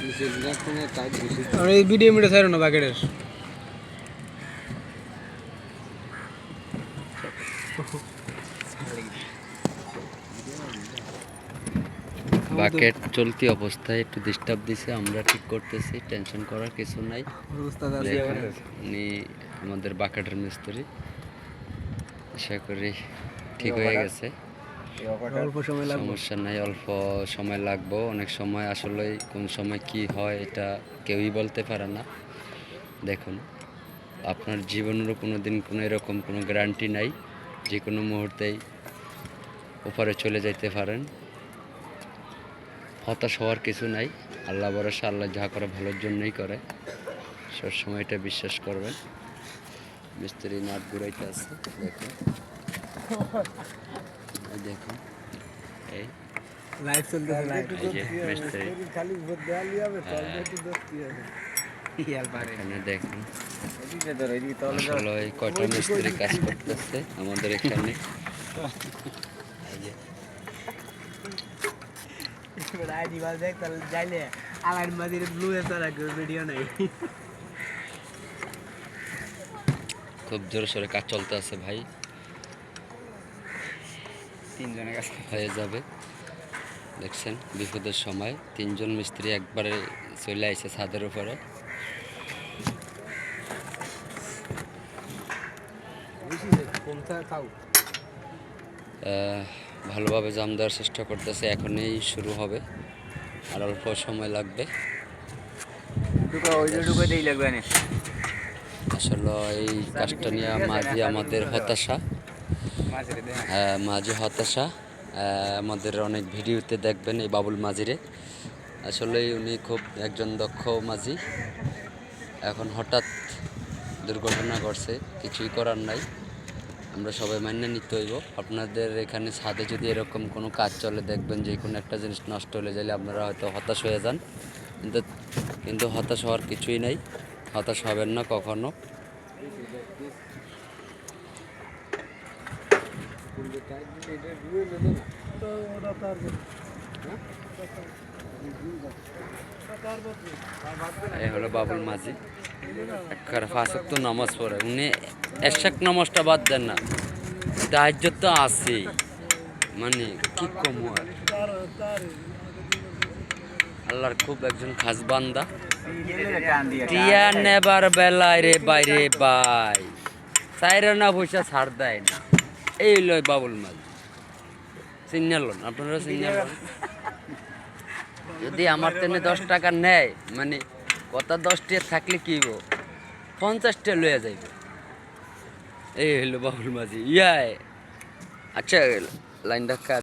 এই video media ছাড়ো না বাকেটের বাকেট চলতি অবস্থায় একটু ডিস্টার্ব দিছে, আমরা ঠিক করতেছি, টেনশন করার কিছু নাই। উনি আমাদের বাকেটের মিস্ত্রি, আশা করি ঠিক হয়ে গেছে, সমস্যা নাই। অল্প সময় লাগবো, অনেক সময় আসলে কোন সময় কি হয় এটা কেউই বলতে পারে না। দেখুন, আপনার জীবনেরও কোনো দিন কোনো এরকম কোনো গ্যারান্টি নাই, যে কোনো মুহূর্তেই ওপারে চলে যাইতে পারেন। হতাশ হওয়ার কিছু নাই, আল্লাহ ভরসা, আল্লাহ যা করে ভালোর জন্যই করে, সবসময় এটা বিশ্বাস করবেন। মিস্ত্রি নাট ঘুরাইতে আছে, দেখুন দেখুন, এই লাইভ চলতেছে, লাইভ মিস্ত্রি খালি ভোট দেওয়া হবে, তলবে একটু দস্তি হবে ইয়ার পারে। এখানে দেখুন আসলে কয়টা মিস্ত্রি কাজ করতেছে আমাদের এখানে। খুব জোরে সোরে কাজ চলতে আছে ভাই, তিনজনের কাছে হয়ে যাবে। দেখছেন বিপদের সময় তিনজন মিস্ত্রি একবারে চলে আইছে ছাদের উপরে। ভালোভাবে জাম দেওয়ার চেষ্টা করতেছে, এখনই শুরু হবে, আর অল্প সময় লাগবে। আসলে এই কাজটা নিয়ে মাঝে আমাদের হতাশা, মাঝে হতাশা। আমাদের অনেক ভিডিওতে দেখবেন এই বাবুল মাঝিরে, আসলে উনি খুব একজন দক্ষ মাঝি। এখন হঠাৎ দুর্ঘটনা ঘটছে, কিছুই করার নাই, আমরা সবাই মান্য নিতে হইব। আপনাদের এখানে ছাদে যদি এরকম কোনো কাজ চলে, দেখবেন যে কোনো একটা জিনিস নষ্ট হলে যাইলে আপনারা হয়তো হতাশ হয়ে যান, কিন্তু হতাশ হওয়ার কিছুই নাই, হতাশ হবেন না কখনো। এই হলো বাবুল মাঝি, একবার পাঁচ ওয়াক্ত নামাজ পড়ে উনি, এশাক নামাজটা বাদ দেন না, তাহাজ্জুদ তো আছেই, মানে কি কম আর। আল্লাহর খুব একজন খাস বান্দা। টিয়া নেবার বেলায় রে বাইরে বাই চাইরা না পয়সা ছাড় দেয় না, এই লয় বাবুল মাঝি। সিগন্যালন আপনারা সিগন্যালন, যদি আমার তেনে 10 টাকা নেয়, মানে কথা 10 টাকা থাকলে কি গো 50 টাকা লইয়া যাইব। এই হইলো বাবুল মাঝি। আচ্ছা লাইনটা